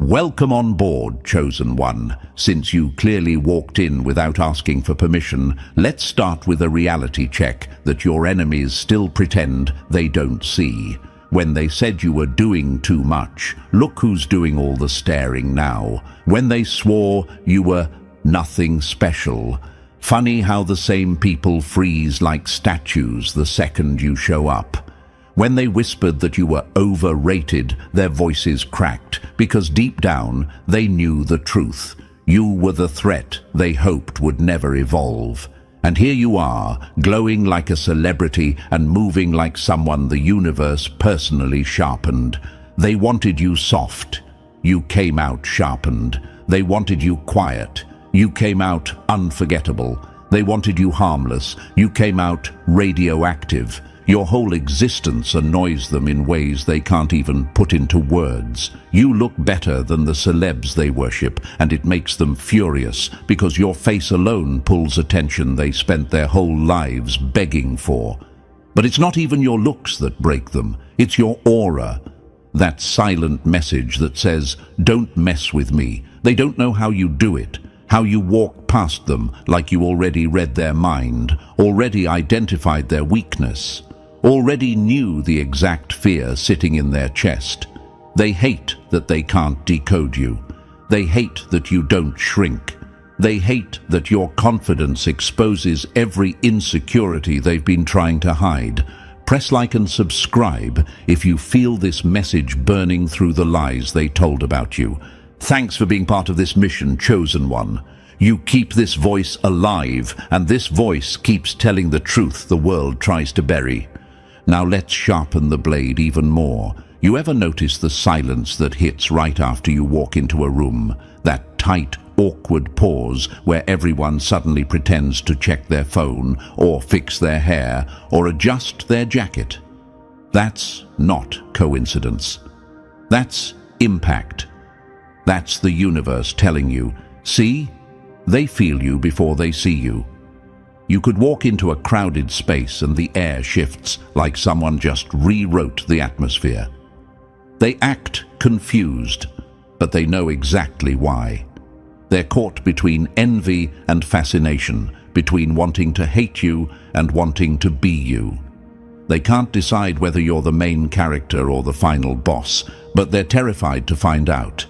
Welcome on board, Chosen One. Since you clearly walked in without asking for permission, let's start with a reality check that your enemies still pretend they don't see. When they said you were doing too much, look who's doing all the staring now. When they swore you were nothing special. Funny how the same people freeze like statues the second you show up. When they whispered that you were overrated, their voices cracked, because deep down they knew the truth. You were the threat they hoped would never evolve. And here you are, glowing like a celebrity and moving like someone the universe personally sharpened. They wanted you soft. You came out sharpened. They wanted you quiet. You came out unforgettable. They wanted you harmless. You came out radioactive. Your whole existence annoys them in ways they can't even put into words. You look better than the celebs they worship, and it makes them furious because your face alone pulls attention they spent their whole lives begging for. But it's not even your looks that break them, it's your aura. That silent message that says, "Don't mess with me." They don't know how you do it, how you walk past them like you already read their mind, already identified their weakness, already knew the exact fear sitting in their chest. They hate that they can't decode you. They hate that you don't shrink. They hate that your confidence exposes every insecurity they've been trying to hide. Press like and subscribe if you feel this message burning through the lies they told about you. Thanks for being part of this mission, Chosen One. You keep this voice alive, and this voice keeps telling the truth the world tries to bury. Now let's sharpen the blade even more. You ever notice the silence that hits right after you walk into a room? That tight, awkward pause where everyone suddenly pretends to check their phone, or fix their hair, or adjust their jacket. That's not coincidence. That's impact. That's the universe telling you, see? They feel you before they see you. You could walk into a crowded space and the air shifts like someone just rewrote the atmosphere. They act confused, but they know exactly why. They're caught between envy and fascination, between wanting to hate you and wanting to be you. They can't decide whether you're the main character or the final boss, but they're terrified to find out.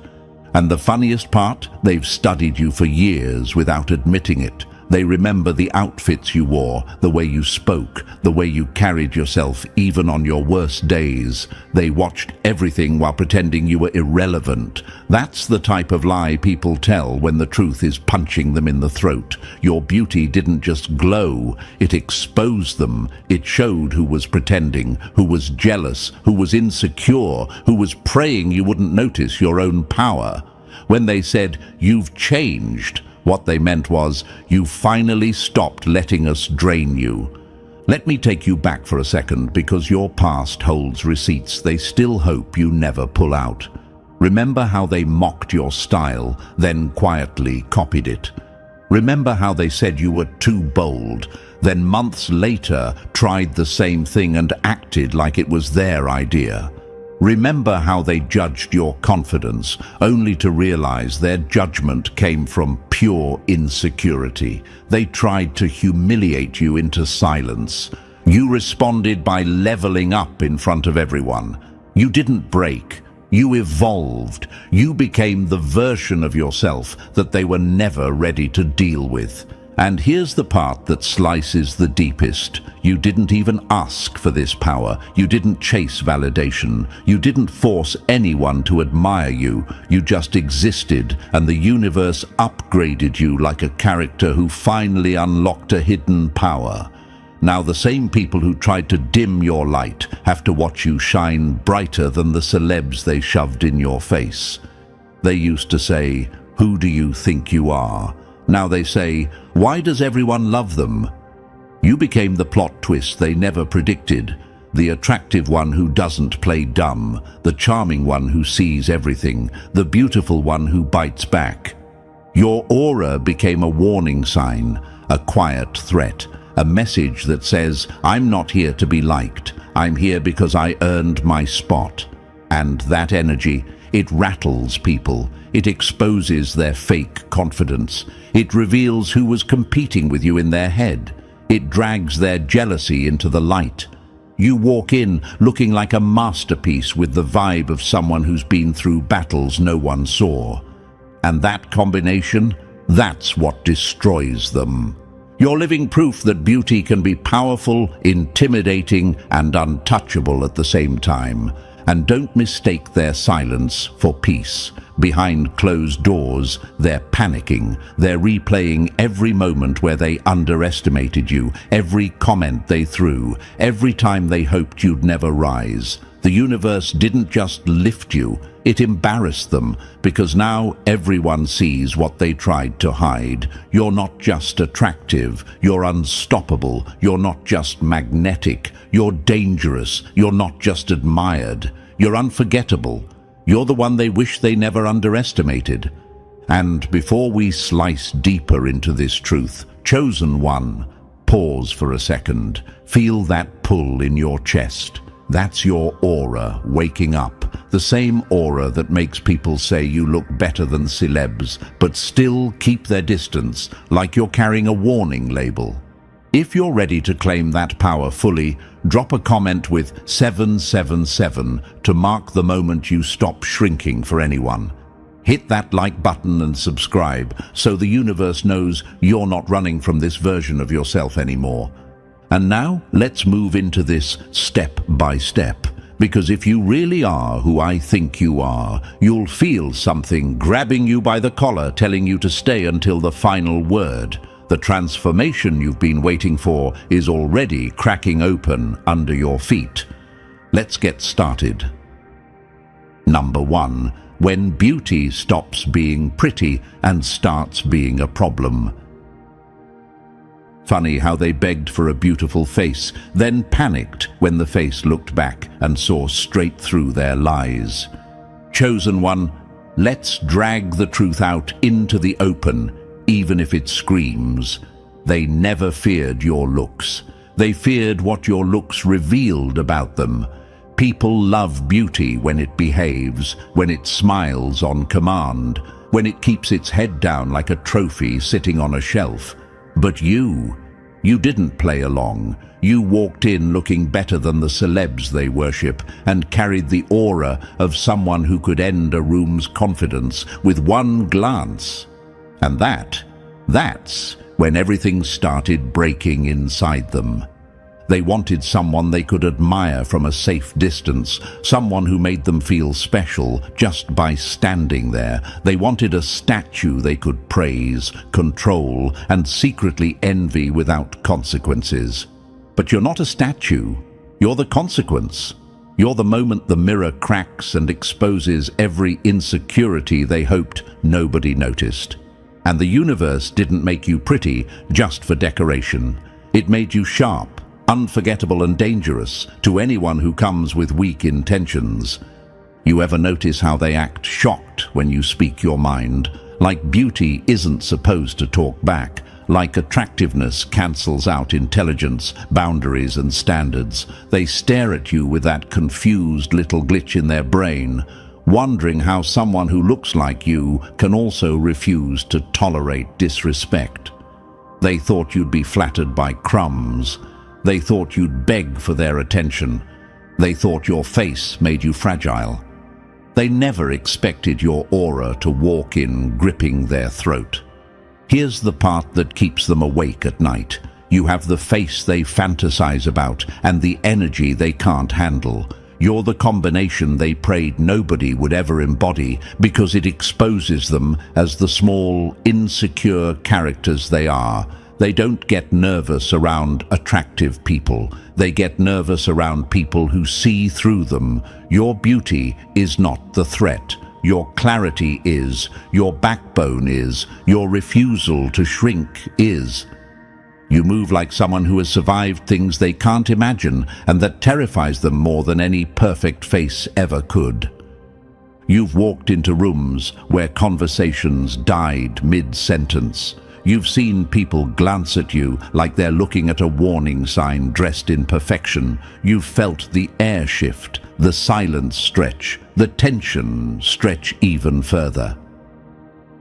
And the funniest part, they've studied you for years without admitting it. They remember the outfits you wore, the way you spoke, the way you carried yourself even on your worst days. They watched everything while pretending you were irrelevant. That's the type of lie people tell when the truth is punching them in the throat. Your beauty didn't just glow, it exposed them. It showed who was pretending, who was jealous, who was insecure, who was praying you wouldn't notice your own power. When they said, "You've changed," what they meant was, you finally stopped letting us drain you. Let me take you back for a second, because your past holds receipts they still hope you never pull out. Remember how they mocked your style, then quietly copied it. Remember how they said you were too bold, then months later tried the same thing and acted like it was their idea. Remember how they judged your confidence, only to realize their judgment came from pure insecurity. They tried to humiliate you into silence. You responded by leveling up in front of everyone. You didn't break. You evolved. You became the version of yourself that they were never ready to deal with. And here's the part that slices the deepest. You didn't even ask for this power. You didn't chase validation. You didn't force anyone to admire you. You just existed, and the universe upgraded you like a character who finally unlocked a hidden power. Now the same people who tried to dim your light have to watch you shine brighter than the celebs they shoved in your face. They used to say, "Who do you think you are?" Now they say, "Why does everyone love them?" You became the plot twist they never predicted, the attractive one who doesn't play dumb, the charming one who sees everything, the beautiful one who bites back. Your aura became a warning sign, a quiet threat, a message that says, "I'm not here to be liked, I'm here because I earned my spot." And that energy, It rattles people. It exposes their fake confidence. It reveals who was competing with you in their head. It drags their jealousy into the light. You walk in looking like a masterpiece with the vibe of someone who's been through battles no one saw. And that combination, that's what destroys them. You're living proof that beauty can be powerful, intimidating, and untouchable at the same time. And don't mistake their silence for peace. Behind closed doors, they're panicking. They're replaying every moment where they underestimated you, every comment they threw, every time they hoped you'd never rise. The universe didn't just lift you, it embarrassed them, because now everyone sees what they tried to hide. You're not just attractive, you're unstoppable, you're not just magnetic, you're dangerous, you're not just admired, you're unforgettable. You're the one they wish they never underestimated. And before we slice deeper into this truth, chosen one, pause for a second. Feel that pull in your chest. That's your aura waking up. The same aura that makes people say you look better than celebs, but still keep their distance, like you're carrying a warning label. If you're ready to claim that power fully, drop a comment with 777 to mark the moment you stop shrinking for anyone. Hit that like button and subscribe so the universe knows you're not running from this version of yourself anymore. And now, let's move into this step by step. Because if you really are who I think you are, you'll feel something grabbing you by the collar, telling you to stay until the final word. The transformation you've been waiting for is already cracking open under your feet. Let's get started. Number 1. When beauty stops being pretty and starts being a problem. Funny how they begged for a beautiful face, then panicked when the face looked back and saw straight through their lies. Chosen one, let's drag the truth out into the open, even if it screams. They never feared your looks. They feared what your looks revealed about them. People love beauty when it behaves, when it smiles on command, when it keeps its head down like a trophy sitting on a shelf. But you didn't play along. You walked in looking better than the celebs they worship and carried the aura of someone who could end a room's confidence with one glance. And that's when everything started breaking inside them. They wanted someone they could admire from a safe distance, someone who made them feel special just by standing there. They wanted a statue they could praise, control, and secretly envy without consequences. But you're not a statue. You're the consequence. You're the moment the mirror cracks and exposes every insecurity they hoped nobody noticed. And the universe didn't make you pretty just for decoration. It made you sharp, unforgettable and dangerous to anyone who comes with weak intentions. You ever notice how they act shocked when you speak your mind? Like beauty isn't supposed to talk back. Like attractiveness cancels out intelligence, boundaries and standards. They stare at you with that confused little glitch in their brain, wondering how someone who looks like you can also refuse to tolerate disrespect. They thought you'd be flattered by crumbs. They thought you'd beg for their attention. They thought your face made you fragile. They never expected your aura to walk in gripping their throat. Here's the part that keeps them awake at night. You have the face they fantasize about and the energy they can't handle. You're the combination they prayed nobody would ever embody because it exposes them as the small, insecure characters they are. They don't get nervous around attractive people. They get nervous around people who see through them. Your beauty is not the threat. Your clarity is. Your backbone is. Your refusal to shrink is. You move like someone who has survived things they can't imagine and that terrifies them more than any perfect face ever could. You've walked into rooms where conversations died mid-sentence. You've seen people glance at you like they're looking at a warning sign dressed in perfection. You've felt the air shift, the silence stretch, the tension stretch even further.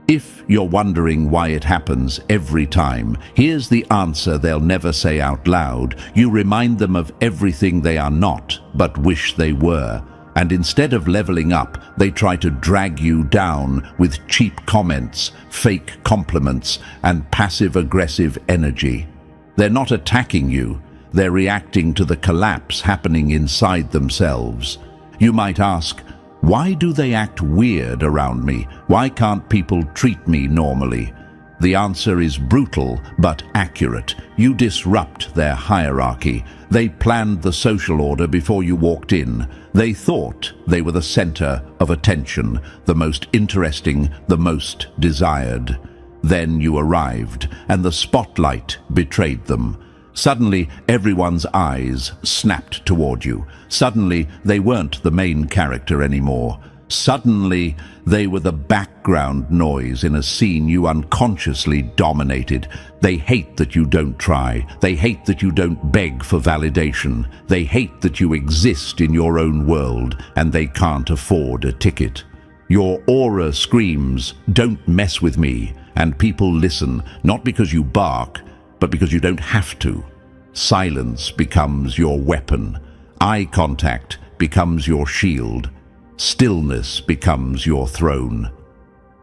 If you're wondering why it happens every time, here's the answer they'll never say out loud. You remind them of everything they are not, but wish they were. And instead of leveling up, they try to drag you down with cheap comments, fake compliments, and passive-aggressive energy. They're not attacking you. They're reacting to the collapse happening inside themselves. You might ask, why do they act weird around me? Why can't people treat me normally? The answer is brutal but accurate. You disrupt their hierarchy. They planned the social order before you walked in. They thought they were the center of attention, the most interesting, the most desired. Then you arrived, and the spotlight betrayed them. Suddenly, everyone's eyes snapped toward you. Suddenly, they weren't the main character anymore. Suddenly, they were the background noise in a scene you unconsciously dominated. They hate that you don't try. They hate that you don't beg for validation. They hate that you exist in your own world, and they can't afford a ticket. Your aura screams, "Don't mess with me," and people listen, not because you bark, but because you don't have to. Silence becomes your weapon. Eye contact becomes your shield. Stillness becomes your throne.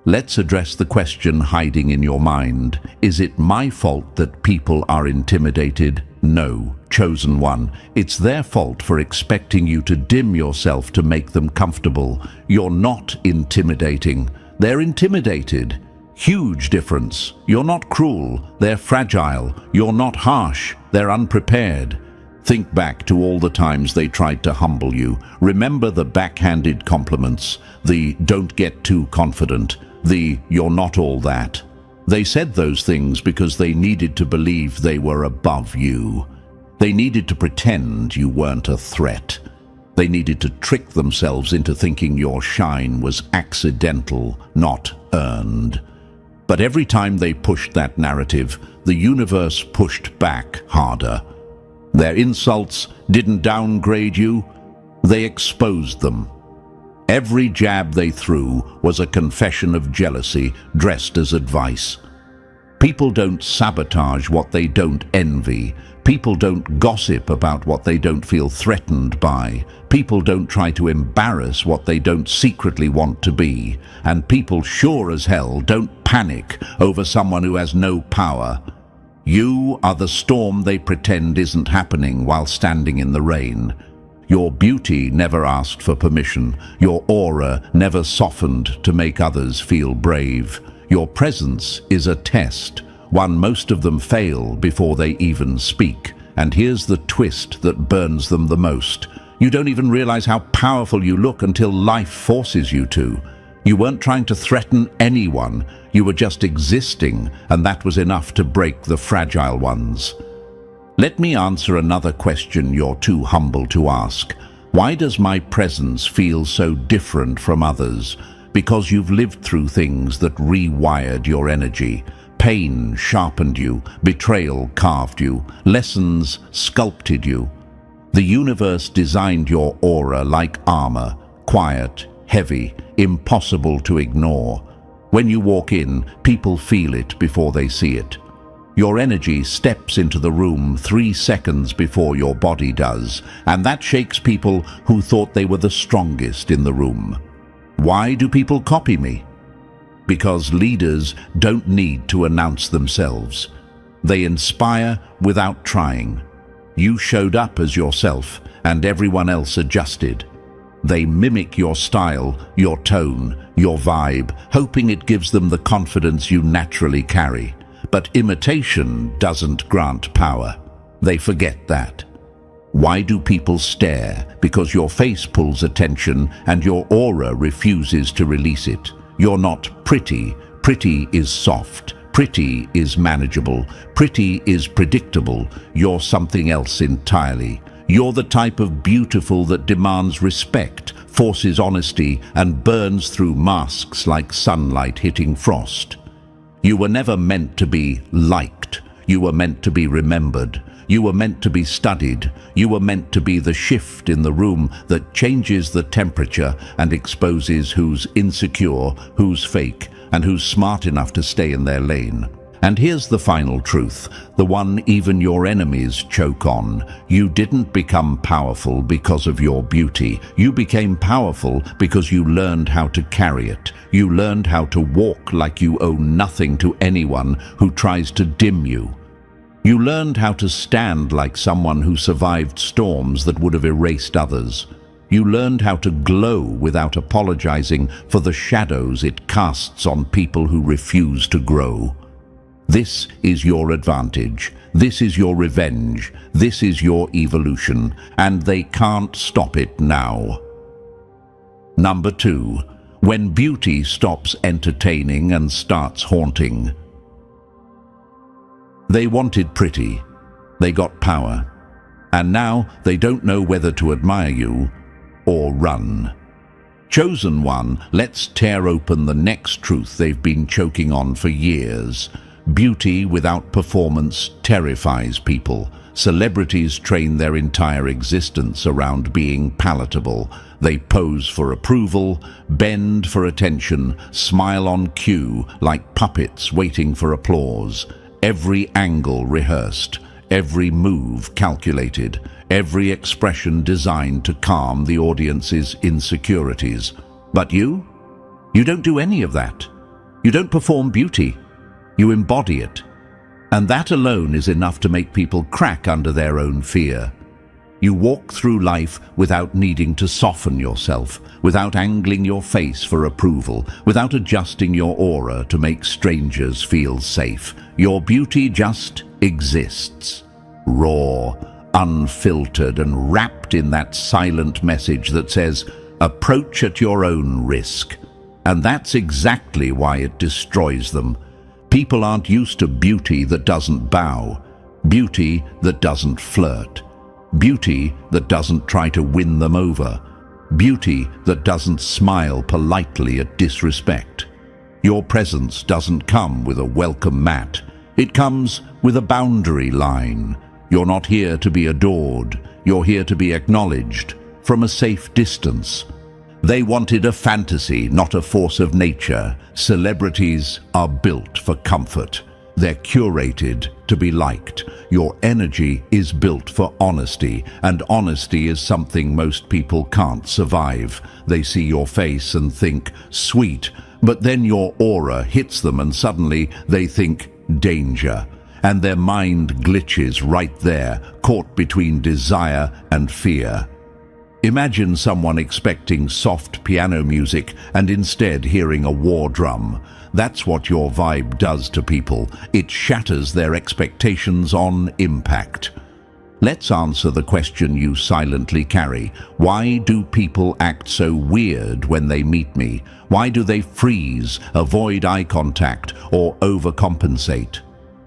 Let's address the question hiding in your mind. Is it my fault that people are intimidated? No, chosen one. It's their fault for expecting you to dim yourself to make them comfortable. You're not intimidating. They're intimidated. Huge difference. You're not cruel. They're fragile. You're not harsh. They're unprepared. Think back to all the times they tried to humble you. Remember the backhanded compliments, the "don't get too confident," the "you're not all that." They said those things because they needed to believe they were above you. They needed to pretend you weren't a threat. They needed to trick themselves into thinking your shine was accidental, not earned. But every time they pushed that narrative, the universe pushed back harder. Their insults didn't downgrade you, they exposed them. Every jab they threw was a confession of jealousy dressed as advice. People don't sabotage what they don't envy. People don't gossip about what they don't feel threatened by. People don't try to embarrass what they don't secretly want to be. And people sure as hell don't panic over someone who has no power. You are the storm they pretend isn't happening while standing in the rain. Your beauty never asked for permission. Your aura never softened to make others feel brave. Your presence is a test, one most of them fail before they even speak. And here's the twist that burns them the most. You don't even realize how powerful you look until life forces you to. You weren't trying to threaten anyone. You were just existing, and that was enough to break the fragile ones. Let me answer another question you're too humble to ask. Why does my presence feel so different from others? Because you've lived through things that rewired your energy. Pain sharpened you, betrayal carved you, lessons sculpted you. The universe designed your aura like armor, quiet, heavy, impossible to ignore. When you walk in, people feel it before they see it. Your energy steps into the room 3 seconds before your body does, and that shakes people who thought they were the strongest in the room. Why do people copy me? Because leaders don't need to announce themselves. They inspire without trying. You showed up as yourself, and everyone else adjusted. They mimic your style, your tone, your vibe, hoping it gives them the confidence you naturally carry. But imitation doesn't grant power. They forget that. Why do people stare? Because your face pulls attention and your aura refuses to release it. You're not pretty. Pretty is soft. Pretty is manageable. Pretty is predictable. You're something else entirely. You're the type of beautiful that demands respect, forces honesty, and burns through masks like sunlight hitting frost. You were never meant to be liked. You were meant to be remembered. You were meant to be studied. You were meant to be the shift in the room that changes the temperature and exposes who's insecure, who's fake, and who's smart enough to stay in their lane. And here's the final truth, the one even your enemies choke on. You didn't become powerful because of your beauty. You became powerful because you learned how to carry it. You learned how to walk like you owe nothing to anyone who tries to dim you. You learned how to stand like someone who survived storms that would have erased others. You learned how to glow without apologizing for the shadows it casts on people who refuse to grow. This is your advantage. This is your revenge. This is your evolution, and they can't stop it now. Number 2, when beauty stops entertaining and starts haunting. They wanted pretty. They got power. And now they don't know whether to admire you or run. Chosen one, let's tear open the next truth they've been choking on for years. Beauty without performance terrifies people. Celebrities train their entire existence around being palatable. They pose for approval, bend for attention, smile on cue like puppets waiting for applause. Every angle rehearsed, every move calculated, every expression designed to calm the audience's insecurities. But you don't do any of that. You don't perform beauty. You embody it. And that alone is enough to make people crack under their own fear. You walk through life without needing to soften yourself, without angling your face for approval, without adjusting your aura to make strangers feel safe. Your beauty just exists, raw, unfiltered, and wrapped in that silent message that says, approach at your own risk. And that's exactly why it destroys them. People aren't used to beauty that doesn't bow, beauty that doesn't flirt, beauty that doesn't try to win them over, beauty that doesn't smile politely at disrespect. Your presence doesn't come with a welcome mat. It comes with a boundary line. You're not here to be adored. You're here to be acknowledged from a safe distance. They wanted a fantasy, not a force of nature. Celebrities are built for comfort. They're curated to be liked. Your energy is built for honesty, and honesty is something most people can't survive. They see your face and think, sweet, but then your aura hits them and suddenly they think, danger. And their mind glitches right there, caught between desire and fear. Imagine someone expecting soft piano music and instead hearing a war drum. That's what your vibe does to people. It shatters their expectations on impact. Let's answer the question you silently carry. Why do people act so weird when they meet me? Why do they freeze, avoid eye contact, or overcompensate?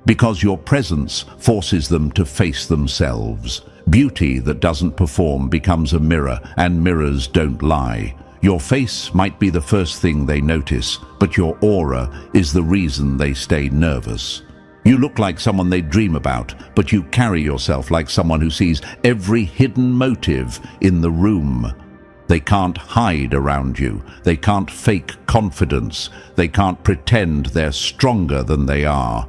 Because your presence forces them to face themselves. Beauty that doesn't perform becomes a mirror, and mirrors don't lie. Your face might be the first thing they notice, but your aura is the reason they stay nervous. You look like someone they dream about, but you carry yourself like someone who sees every hidden motive in the room. They can't hide around you. They can't fake confidence. They can't pretend they're stronger than they are.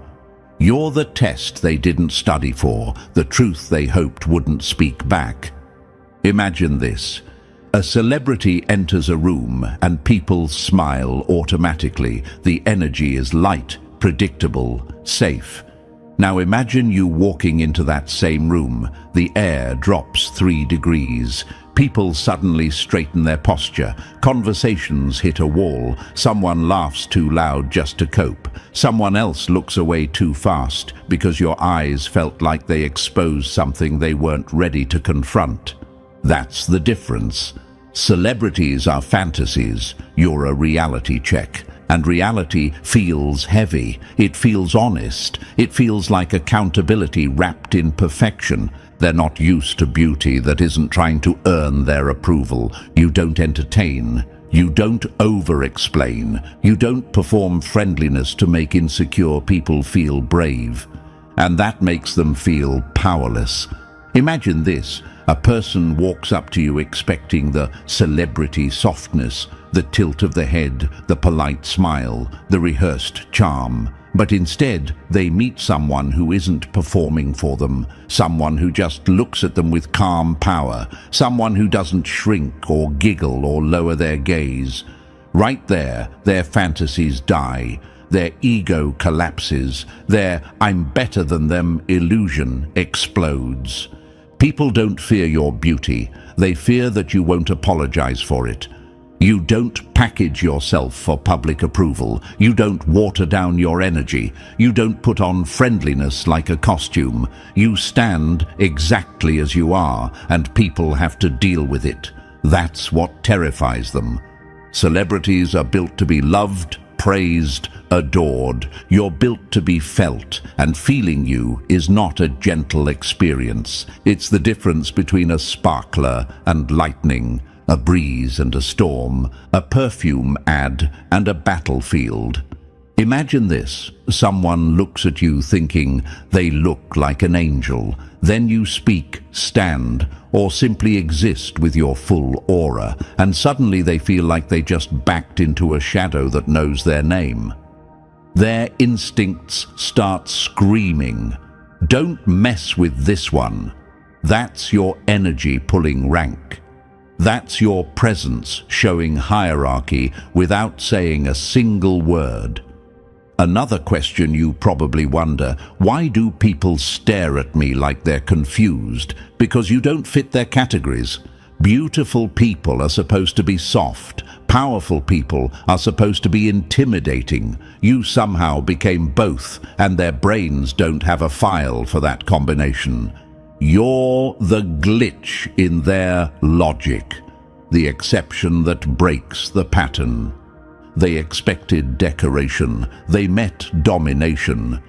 You're the test they didn't study for, the truth they hoped wouldn't speak back. Imagine this. A celebrity enters a room and people smile automatically. The energy is light, predictable, safe. Now imagine you walking into that same room. The air drops 3 degrees. People suddenly straighten their posture. Conversations hit a wall. Someone laughs too loud just to cope. Someone else looks away too fast because your eyes felt like they exposed something they weren't ready to confront. That's the difference. Celebrities are fantasies. You're a reality check. And reality feels heavy. It feels honest. It feels like accountability wrapped in perfection. They're not used to beauty that isn't trying to earn their approval. You don't entertain. You don't over-explain. You don't perform friendliness to make insecure people feel brave. and that makes them feel powerless. Imagine this: a person walks up to you expecting the celebrity softness, the tilt of the head, the polite smile, the rehearsed charm. But instead, they meet someone who isn't performing for them, someone who just looks at them with calm power, someone who doesn't shrink or giggle or lower their gaze. Right there, their fantasies die, their ego collapses, their "I'm better than them" illusion explodes. People don't fear your beauty, they fear that you won't apologize for it. You don't package yourself for public approval. You don't water down your energy. You don't put on friendliness like a costume. You stand exactly as you are, and people have to deal with it. That's what terrifies them. Celebrities are built to be loved, praised, adored. You're built to be felt, and feeling you is not a gentle experience. It's the difference between a sparkler and lightning, a breeze and a storm, a perfume ad and a battlefield. Imagine this: someone looks at you thinking they look like an angel. Then you speak, stand, or simply exist with your full aura, and suddenly they feel like they just backed into a shadow that knows their name. Their instincts start screaming, "Don't mess with this one." That's your energy pulling rank. That's your presence showing hierarchy without saying a single word. Another question you probably wonder: why do people stare at me like they're confused? Because you don't fit their categories. Beautiful people are supposed to be soft. Powerful people are supposed to be intimidating. You somehow became both, and their brains don't have a file for that combination. You're the glitch in their logic, the exception that breaks the pattern. They expected decoration. They met domination.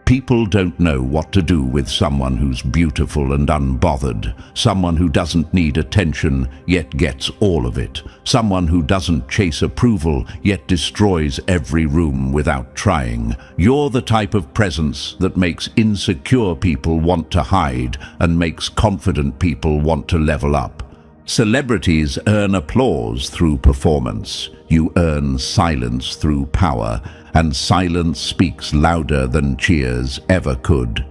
People don't know what to do with someone who's beautiful and unbothered, someone who doesn't need attention yet gets all of it, someone who doesn't chase approval yet destroys every room without trying. You're the type of presence that makes insecure people want to hide and makes confident people want to level up. Celebrities earn applause through performance. You earn silence through power, and silence speaks louder than cheers ever could.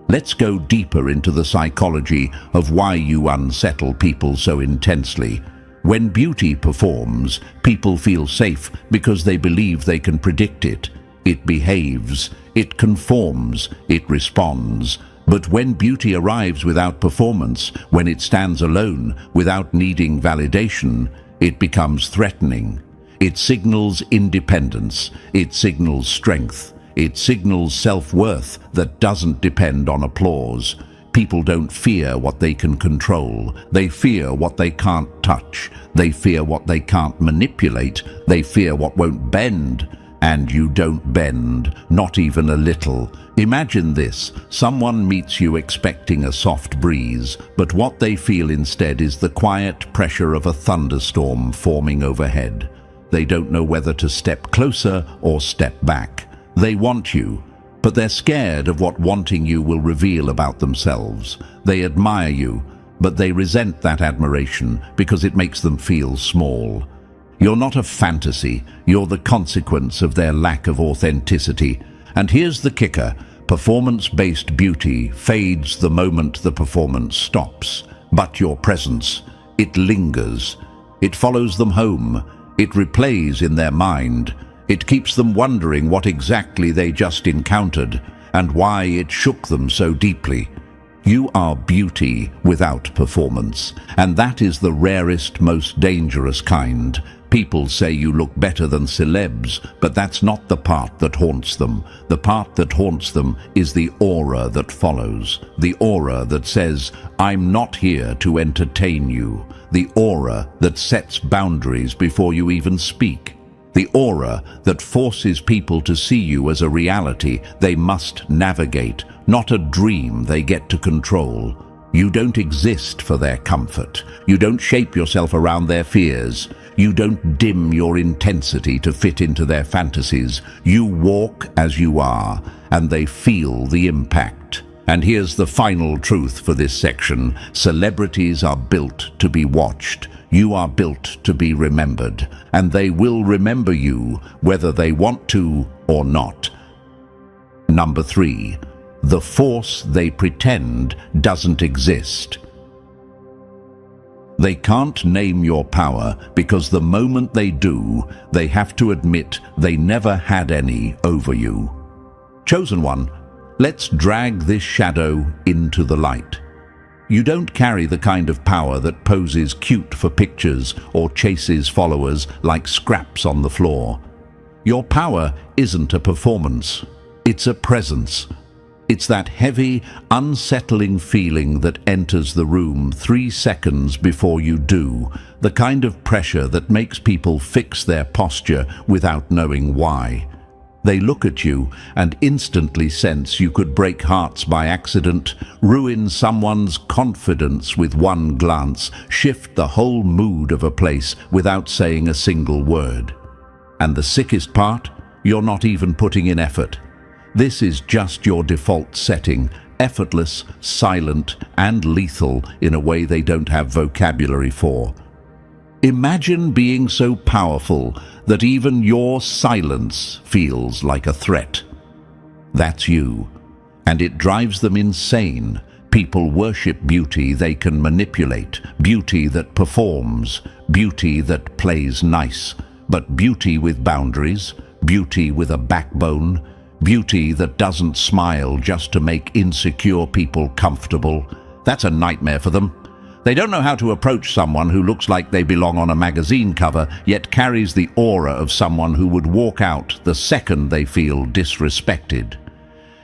Let's go deeper into the psychology of why you unsettle people so intensely. When beauty performs, people feel safe because they believe they can predict it. It behaves, it conforms, it responds. But when beauty arrives without performance, when it stands alone, without needing validation, it becomes threatening. It signals independence, it signals strength, it signals self-worth that doesn't depend on applause. People don't fear what they can control. They fear what they can't touch. They fear what they can't manipulate. They fear what won't bend. And you don't bend, not even a little. Imagine this: someone meets you expecting a soft breeze, but what they feel instead is the quiet pressure of a thunderstorm forming overhead. They don't know whether to step closer or step back. They want you, but they're scared of what wanting you will reveal about themselves. They admire you, but they resent that admiration because it makes them feel small. You're not a fantasy, you're the consequence of their lack of authenticity. And here's the kicker: performance-based beauty fades the moment the performance stops. But your presence, it lingers. It follows them home. It replays in their mind. It keeps them wondering what exactly they just encountered and why it shook them so deeply. You are beauty without performance, and that is the rarest, most dangerous kind. People say you look better than celebs, but that's not the part that haunts them. The part that haunts them is the aura that follows. The aura that says, "I'm not here to entertain you." The aura that sets boundaries before you even speak. The aura that forces people to see you as a reality they must navigate, not a dream they get to control. You don't exist for their comfort. You don't shape yourself around their fears. You don't dim your intensity to fit into their fantasies. You walk as you are, and they feel the impact. And here's the final truth for this section. Celebrities are built to be watched. You are built to be remembered, and they will remember you whether they want to or not. Number 3, the force they pretend doesn't exist. They can't name your power because the moment they do, they have to admit they never had any over you. Chosen one, let's drag this shadow into the light. You don't carry the kind of power that poses cute for pictures or chases followers like scraps on the floor. Your power isn't a performance, it's a presence. It's that heavy, unsettling feeling that enters the room 3 seconds before you do, the kind of pressure that makes people fix their posture without knowing why. They look at you and instantly sense you could break hearts by accident, ruin someone's confidence with one glance, shift the whole mood of a place without saying a single word. And the sickest part? You're not even putting in effort. This is just your default setting, effortless, silent, and lethal in a way they don't have vocabulary for. Imagine being so powerful that even your silence feels like a threat. That's you, and it drives them insane. People worship beauty they can manipulate, beauty that performs, beauty that plays nice, but beauty with boundaries, beauty with a backbone, beauty that doesn't smile just to make insecure people comfortable. That's a nightmare for them. They don't know how to approach someone who looks like they belong on a magazine cover, yet carries the aura of someone who would walk out the second they feel disrespected.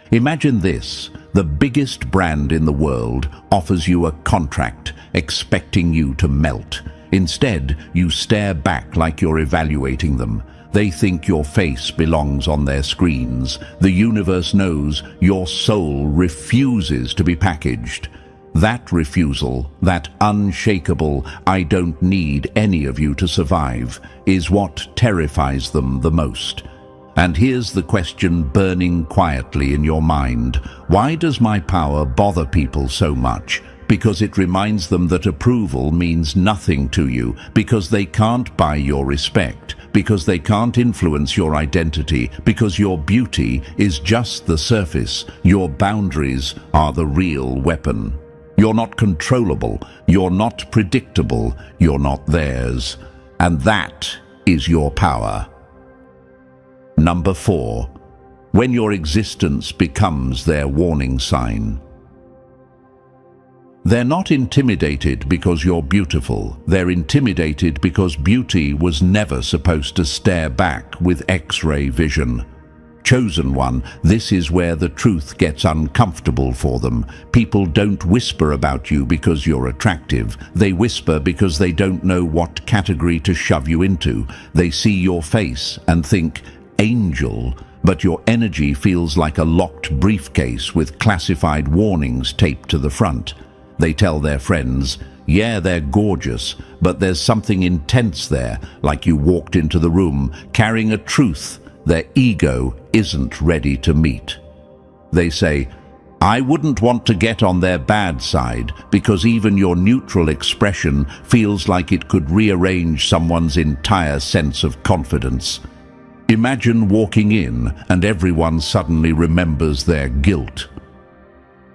Imagine this: the biggest brand in the world offers you a contract, expecting you to melt. Instead, you stare back like you're evaluating them. They think your face belongs on their screens. The universe knows your soul refuses to be packaged. That refusal, that unshakable, "I don't need any of you to survive," is what terrifies them the most. And here's the question burning quietly in your mind. Why does my power bother people so much? Because it reminds them that approval means nothing to you, because they can't buy your respect, because they can't influence your identity, because your beauty is just the surface, your boundaries are the real weapon. You're not controllable, you're not predictable, you're not theirs. And that is your power. Number 4, when your existence becomes their warning sign. They're not intimidated because you're beautiful. They're intimidated because beauty was never supposed to stare back with X-ray vision. Chosen one, this is where the truth gets uncomfortable for them. People don't whisper about you because you're attractive. They whisper because they don't know what category to shove you into. They see your face and think, "Angel," but your energy feels like a locked briefcase with classified warnings taped to the front. They tell their friends, "Yeah, they're gorgeous, but there's something intense there," like you walked into the room carrying a truth their ego isn't ready to meet. They say, "I wouldn't want to get on their bad side," because even your neutral expression feels like it could rearrange someone's entire sense of confidence. Imagine walking in and everyone suddenly remembers their guilt.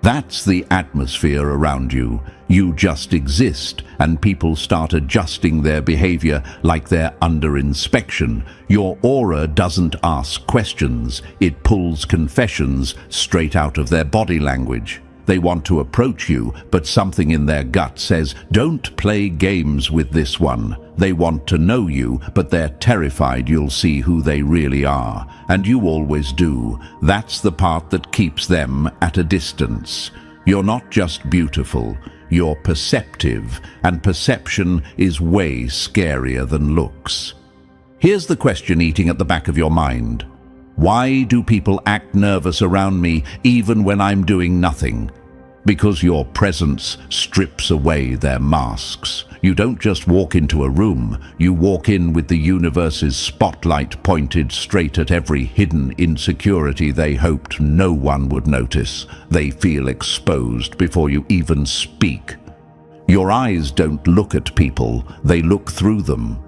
That's the atmosphere around you. You just exist, and people start adjusting their behavior like they're under inspection. Your aura doesn't ask questions. It pulls confessions straight out of their body language. They want to approach you, but something in their gut says, "Don't play games with this one." They want to know you, but they're terrified you'll see who they really are. And you always do. That's the part that keeps them at a distance. You're not just beautiful, you're perceptive, and perception is way scarier than looks. Here's the question eating at the back of your mind. Why do people act nervous around me even when I'm doing nothing? Because your presence strips away their masks. You don't just walk into a room, you walk in with the universe's spotlight pointed straight at every hidden insecurity they hoped no one would notice. They feel exposed before you even speak. Your eyes don't look at people, they look through them.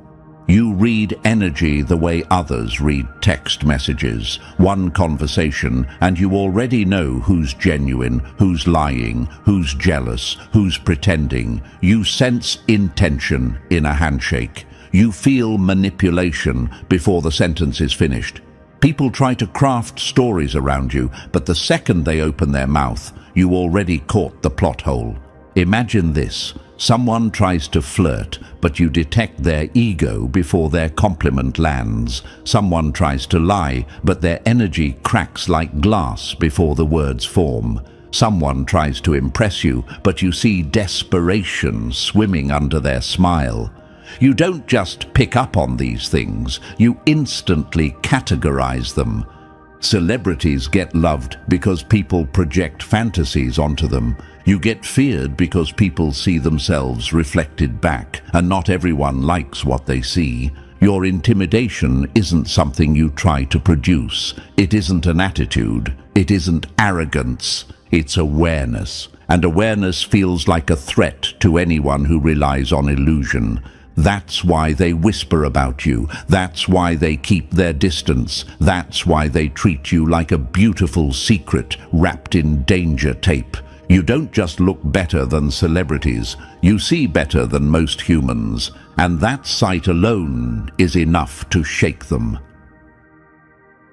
You read energy the way others read text messages. One conversation, and you already know who's genuine, who's lying, who's jealous, who's pretending. You sense intention in a handshake. You feel manipulation before the sentence is finished. People try to craft stories around you, but the second they open their mouth, you already caught the plot hole. Imagine this. Someone tries to flirt, but you detect their ego before their compliment lands. Someone tries to lie, but their energy cracks like glass before the words form. Someone tries to impress you, but you see desperation swimming under their smile. You don't just pick up on these things, you instantly categorize them. Celebrities get loved because people project fantasies onto them. You get feared because people see themselves reflected back, and not everyone likes what they see. Your intimidation isn't something you try to produce. It isn't an attitude. It isn't arrogance. It's awareness. And awareness feels like a threat to anyone who relies on illusion. That's why they whisper about you. That's why they keep their distance. That's why they treat you like a beautiful secret wrapped in danger tape. You don't just look better than celebrities, you see better than most humans, and that sight alone is enough to shake them.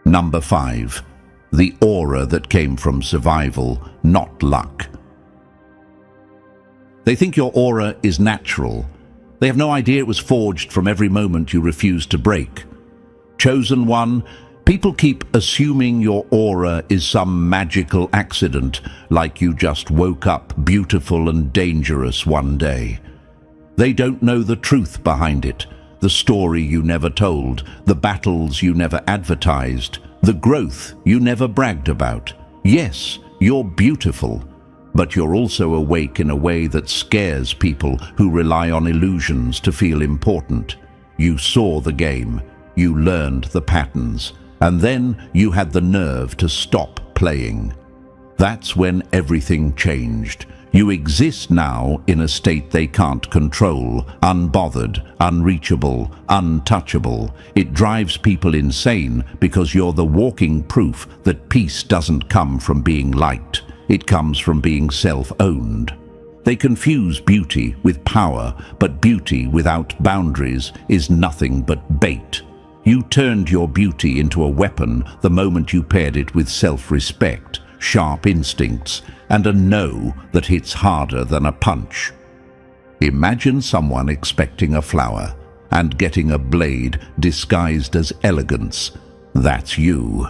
Number 5. The aura that came from survival, not luck. They think your aura is natural. They have no idea it was forged from every moment you refused to break. Chosen one, people keep assuming your aura is some magical accident, like you just woke up beautiful and dangerous one day. They don't know the truth behind it, the story you never told, the battles you never advertised, the growth you never bragged about. Yes, you're beautiful, but you're also awake in a way that scares people who rely on illusions to feel important. You saw the game, you learned the patterns, and then you had the nerve to stop playing. That's when everything changed. You exist now in a state they can't control, unbothered, unreachable, untouchable. It drives people insane because you're the walking proof that peace doesn't come from being liked. It comes from being self-owned. They confuse beauty with power, but beauty without boundaries is nothing but bait. You turned your beauty into a weapon the moment you paired it with self-respect, sharp instincts, and a no that hits harder than a punch. Imagine someone expecting a flower and getting a blade disguised as elegance. That's you.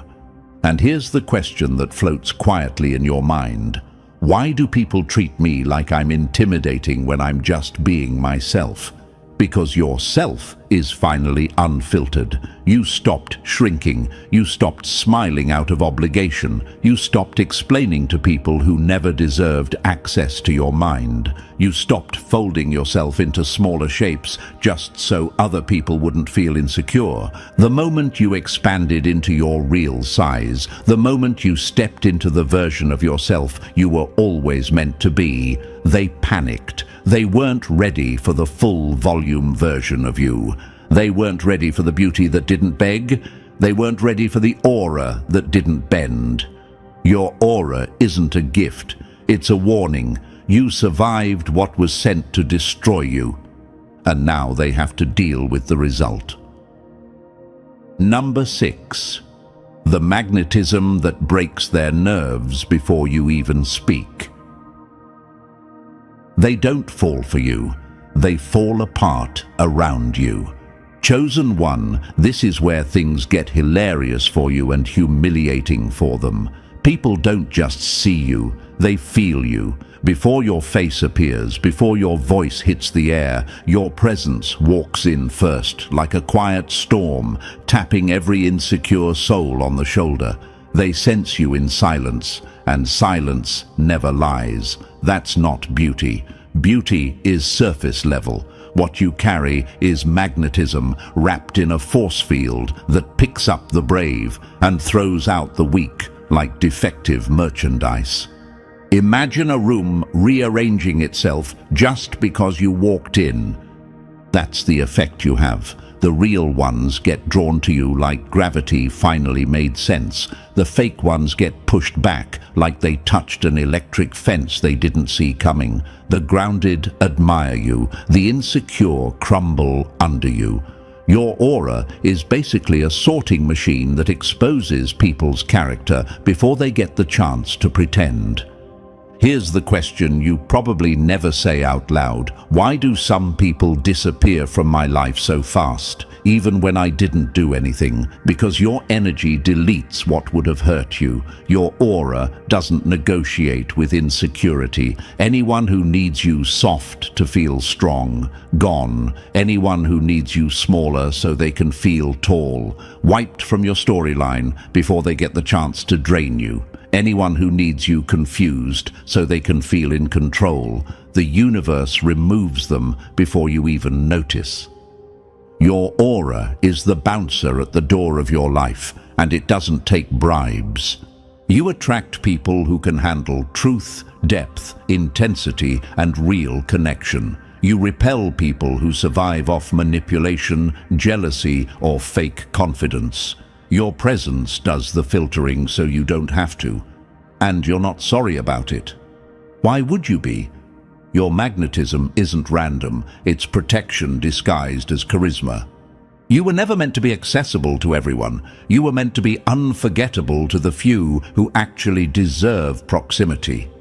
And here's the question that floats quietly in your mind. Why do people treat me like I'm intimidating when I'm just being myself? Because yourself is finally unfiltered. You stopped shrinking. You stopped smiling out of obligation. You stopped explaining to people who never deserved access to your mind. You stopped folding yourself into smaller shapes just so other people wouldn't feel insecure. The moment you expanded into your real size, the moment you stepped into the version of yourself you were always meant to be, they panicked. They weren't ready for the full volume version of you. They weren't ready for the beauty that didn't beg. They weren't ready for the aura that didn't bend. Your aura isn't a gift. It's a warning. You survived what was sent to destroy you. And now they have to deal with the result. Number 6. The magnetism that breaks their nerves before you even speak. They don't fall for you. They fall apart around you. Chosen one, this is where things get hilarious for you and humiliating for them. People don't just see you, they feel you. Before your face appears, before your voice hits the air, your presence walks in first, like a quiet storm, tapping every insecure soul on the shoulder. They sense you in silence, and silence never lies. That's not beauty. Beauty is surface level. What you carry is magnetism wrapped in a force field that picks up the brave and throws out the weak like defective merchandise. Imagine a room rearranging itself just because you walked in. That's the effect you have. The real ones get drawn to you like gravity finally made sense. The fake ones get pushed back like they touched an electric fence they didn't see coming. The grounded admire you. The insecure crumble under you. Your aura is basically a sorting machine that exposes people's character before they get the chance to pretend. Here's the question you probably never say out loud. Why do some people disappear from my life so fast, even when I didn't do anything? Because your energy deletes what would have hurt you. Your aura doesn't negotiate with insecurity. Anyone who needs you soft to feel strong, gone. Anyone who needs you smaller so they can feel tall, wiped from your storyline before they get the chance to drain you. Anyone who needs you confused so they can feel in control. The universe removes them before you even notice. Your aura is the bouncer at the door of your life, and it doesn't take bribes. You attract people who can handle truth, depth, intensity, and real connection. You repel people who survive off manipulation, jealousy, or fake confidence. Your presence does the filtering so you don't have to. And you're not sorry about it. Why would you be? Your magnetism isn't random. It's protection disguised as charisma. You were never meant to be accessible to everyone. You were meant to be unforgettable to the few who actually deserve proximity.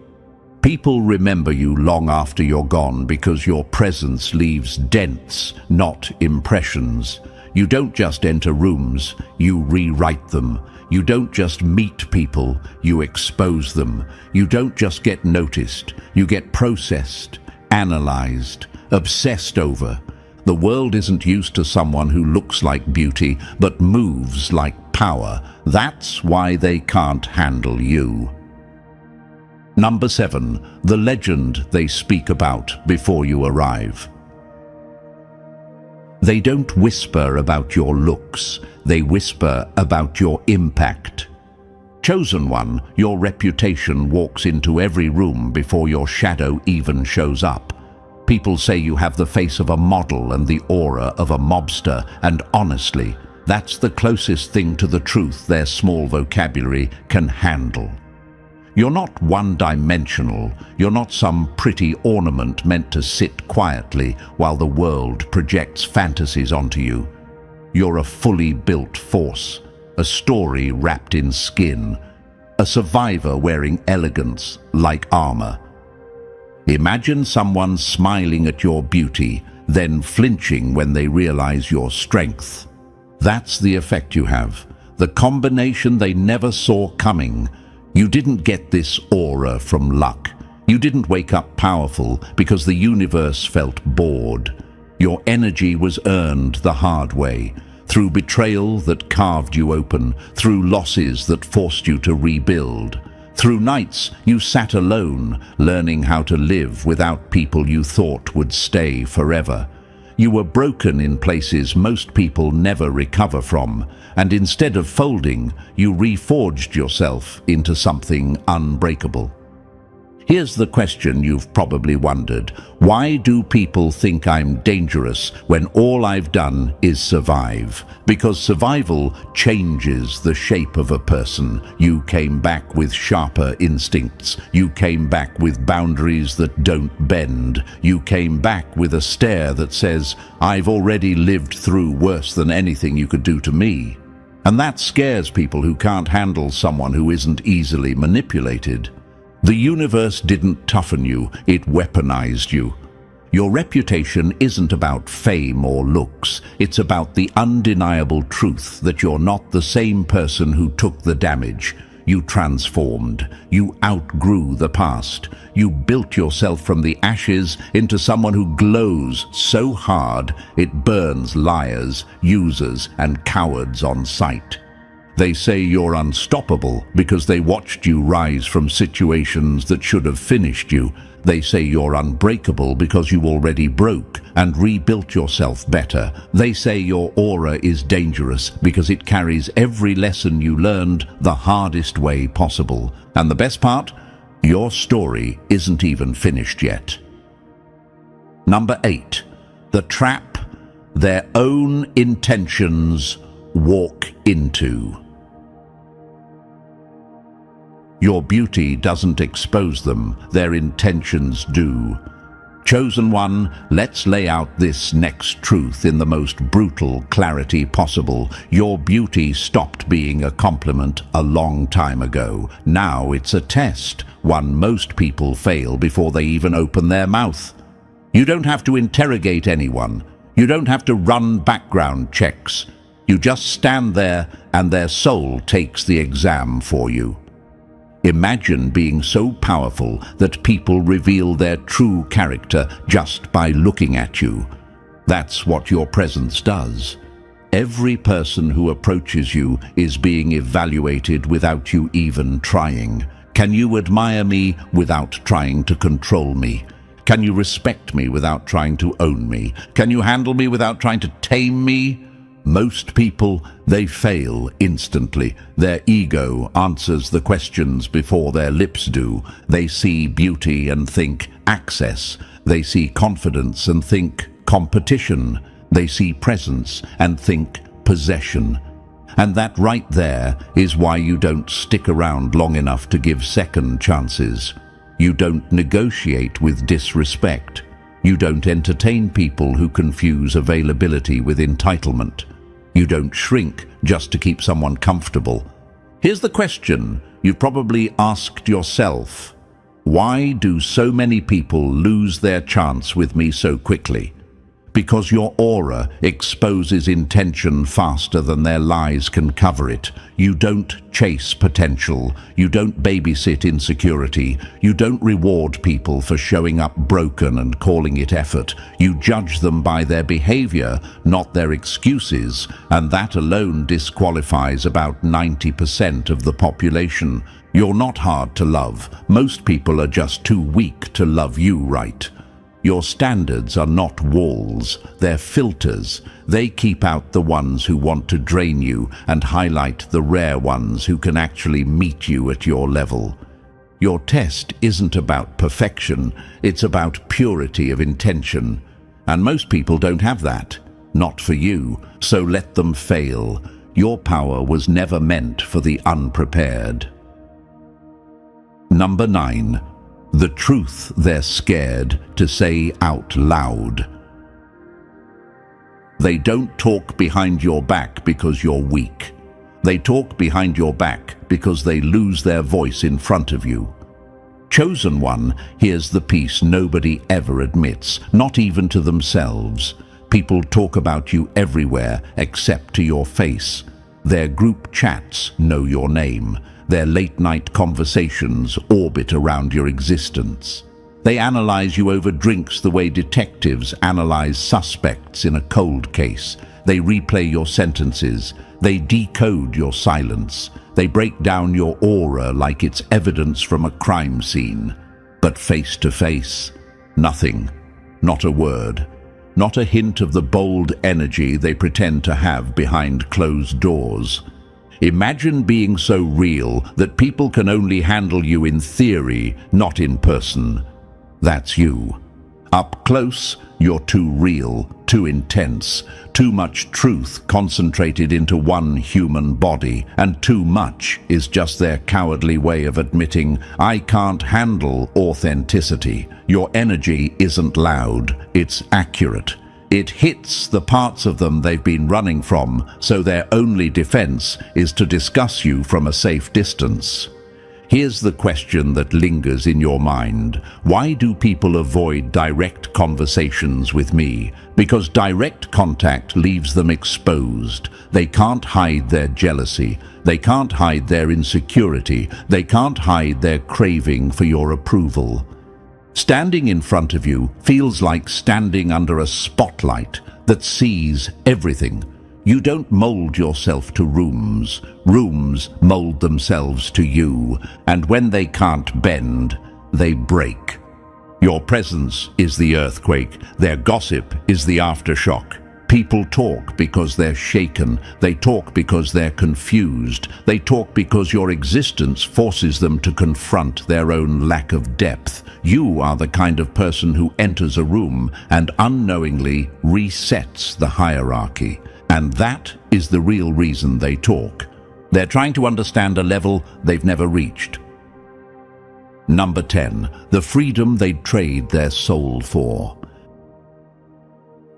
People remember you long after you're gone because your presence leaves dents, not impressions. You don't just enter rooms, you rewrite them. You don't just meet people, you expose them. You don't just get noticed, you get processed, analyzed, obsessed over. The world isn't used to someone who looks like beauty, but moves like power. That's why they can't handle you. Number 7, the legend they speak about before you arrive. They don't whisper about your looks, they whisper about your impact. Chosen one, your reputation walks into every room before your shadow even shows up. People say you have the face of a model and the aura of a mobster, and honestly, that's the closest thing to the truth their small vocabulary can handle. You're not one-dimensional. You're not some pretty ornament meant to sit quietly while the world projects fantasies onto you. You're a fully built force, a story wrapped in skin, a survivor wearing elegance like armor. Imagine someone smiling at your beauty, then flinching when they realize your strength. That's the effect you have, the combination they never saw coming. You didn't get this aura from luck. You didn't wake up powerful because the universe felt bored. Your energy was earned the hard way, through betrayal that carved you open, through losses that forced you to rebuild. Through nights you sat alone, learning how to live without people you thought would stay forever. You were broken in places most people never recover from, and instead of folding, you reforged yourself into something unbreakable. Here's the question you've probably wondered. Why do people think I'm dangerous when all I've done is survive? Because survival changes the shape of a person. You came back with sharper instincts. You came back with boundaries that don't bend. You came back with a stare that says, I've already lived through worse than anything you could do to me. And that scares people who can't handle someone who isn't easily manipulated. The universe didn't toughen you, it weaponized you. Your reputation isn't about fame or looks, it's about the undeniable truth that you're not the same person who took the damage. You transformed, you outgrew the past, you built yourself from the ashes into someone who glows so hard it burns liars, users, and cowards on sight. They say you're unstoppable because they watched you rise from situations that should have finished you. They say you're unbreakable because you already broke and rebuilt yourself better. They say your aura is dangerous because it carries every lesson you learned the hardest way possible. And the best part? Your story isn't even finished yet. Number 8. The trap their own intentions walk into. Your beauty doesn't expose them, their intentions do. Chosen one, let's lay out this next truth in the most brutal clarity possible. Your beauty stopped being a compliment a long time ago. Now it's a test, one most people fail before they even open their mouth. You don't have to interrogate anyone. You don't have to run background checks. You just stand there and their soul takes the exam for you. Imagine being so powerful that people reveal their true character just by looking at you. That's what your presence does. Every person who approaches you is being evaluated without you even trying. Can you admire me without trying to control me? Can you respect me without trying to own me? Can you handle me without trying to tame me? Most people, they fail instantly. Their ego answers the questions before their lips do. They see beauty and think access. They see confidence and think competition. They see presence and think possession. And that right there is why you don't stick around long enough to give second chances. You don't negotiate with disrespect. You don't entertain people who confuse availability with entitlement. You don't shrink just to keep someone comfortable. Here's the question you've probably asked yourself. Why do so many people lose their chance with me so quickly? Because your aura exposes intention faster than their lies can cover it. You don't chase potential. You don't babysit insecurity. You don't reward people for showing up broken and calling it effort. You judge them by their behavior, not their excuses, and that alone disqualifies about 90% of the population. You're not hard to love. Most people are just too weak to love you right. Your standards are not walls, they're filters. They keep out the ones who want to drain you and highlight the rare ones who can actually meet you at your level. Your test isn't about perfection, it's about purity of intention. And most people don't have that. Not for you, so let them fail. Your power was never meant for the unprepared. Number 9. The truth they're scared to say out loud. They don't talk behind your back because you're weak. They talk behind your back because they lose their voice in front of you. Chosen one, here's the piece nobody ever admits, not even to themselves. People talk about you everywhere except to your face. Their group chats know your name. Their late-night conversations orbit around your existence. They analyze you over drinks the way detectives analyze suspects in a cold case. They replay your sentences. They decode your silence. They break down your aura like it's evidence from a crime scene. But face to face, nothing, not a word, not a hint of the bold energy they pretend to have behind closed doors. Imagine being so real that people can only handle you in theory, not in person. That's you. Up close, you're too real, too intense, too much truth concentrated into one human body, and too much is just their cowardly way of admitting, I can't handle authenticity. Your energy isn't loud, it's accurate. It hits the parts of them they've been running from, so their only defense is to discuss you from a safe distance. Here's the question that lingers in your mind. Why do people avoid direct conversations with me? Because direct contact leaves them exposed. They can't hide their jealousy. They can't hide their insecurity. They can't hide their craving for your approval. Standing in front of you feels like standing under a spotlight that sees everything. You don't mold yourself to rooms. Rooms mold themselves to you, and when they can't bend, they break. Your presence is the earthquake. Their gossip is the aftershock. People talk because they're shaken. They talk because they're confused. They talk because your existence forces them to confront their own lack of depth. You are the kind of person who enters a room and unknowingly resets the hierarchy. And that is the real reason they talk. They're trying to understand a level they've never reached. Number 10, the freedom they'd trade their soul for.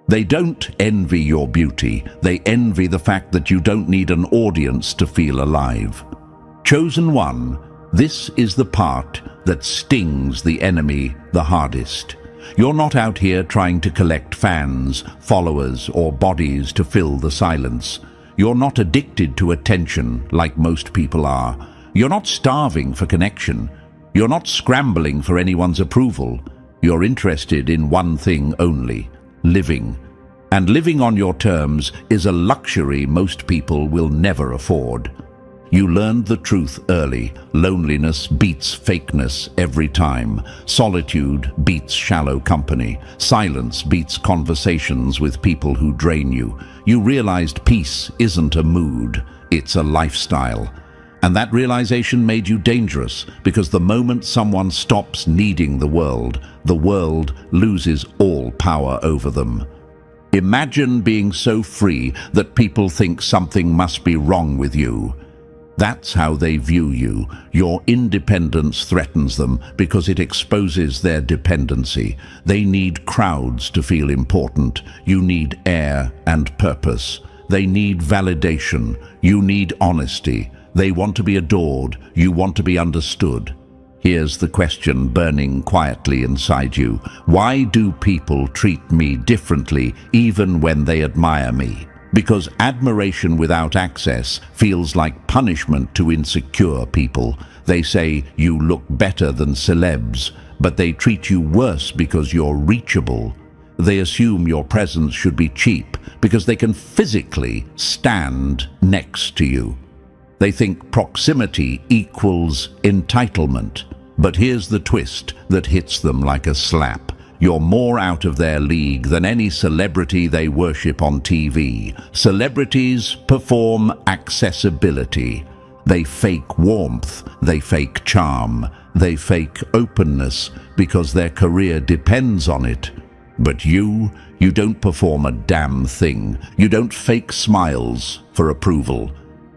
They don't envy your beauty. They envy the fact that you don't need an audience to feel alive. Chosen one, this is the part that stings the enemy the hardest. You're not out here trying to collect fans, followers, or bodies to fill the silence. You're not addicted to attention like most people are. You're not starving for connection. You're not scrambling for anyone's approval. You're interested in one thing only: living. And living on your terms is a luxury most people will never afford. You learned the truth early. Loneliness beats fakeness every time. Solitude beats shallow company. Silence beats conversations with people who drain you. You realized peace isn't a mood, it's a lifestyle. And that realization made you dangerous, because the moment someone stops needing the world loses all power over them. Imagine being so free that people think something must be wrong with you. That's how they view you. Your independence threatens them because it exposes their dependency. They need crowds to feel important. You need air and purpose. They need validation. You need honesty. They want to be adored. You want to be understood. Here's the question burning quietly inside you. Why do people treat me differently even when they admire me? Because admiration without access feels like punishment to insecure people. They say you look better than celebs, but they treat you worse because you're reachable. They assume your presence should be cheap because they can physically stand next to you. They think proximity equals entitlement. But here's the twist that hits them like a slap. You're more out of their league than any celebrity they worship on TV. Celebrities perform accessibility. They fake warmth, they fake charm, they fake openness because their career depends on it. But you don't perform a damn thing. You don't fake smiles for approval.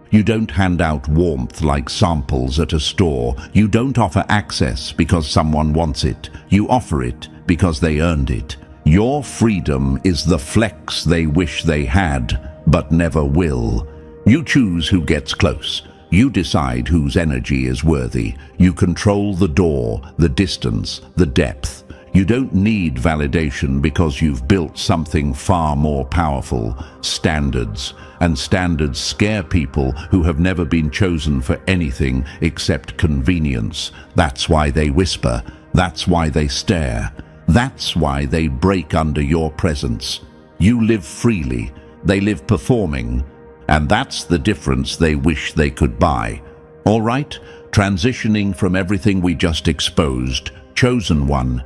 You don't hand out warmth like samples at a store. You don't offer access because someone wants it. You offer it because they earned it. Your freedom is the flex they wish they had, but never will. You choose who gets close. You decide whose energy is worthy. You control the door, the distance, the depth. You don't need validation because you've built something far more powerful: standards. And standards scare people who have never been chosen for anything except convenience. That's why they whisper. That's why they stare. That's why they break under your presence. You live freely. They live performing. And that's the difference they wish they could buy. All right, transitioning from everything we just exposed, chosen one,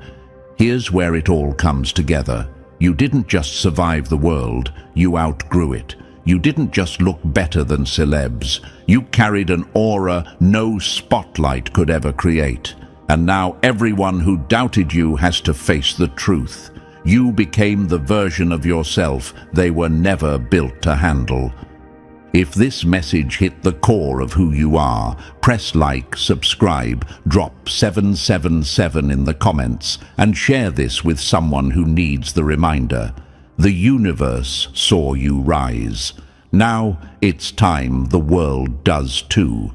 here's where it all comes together. You didn't just survive the world, you outgrew it. You didn't just look better than celebs. You carried an aura no spotlight could ever create. And now everyone who doubted you has to face the truth. You became the version of yourself they were never built to handle. If this message hit the core of who you are, press like, subscribe, drop 777 in the comments, and share this with someone who needs the reminder. The universe saw you rise. Now it's time the world does too.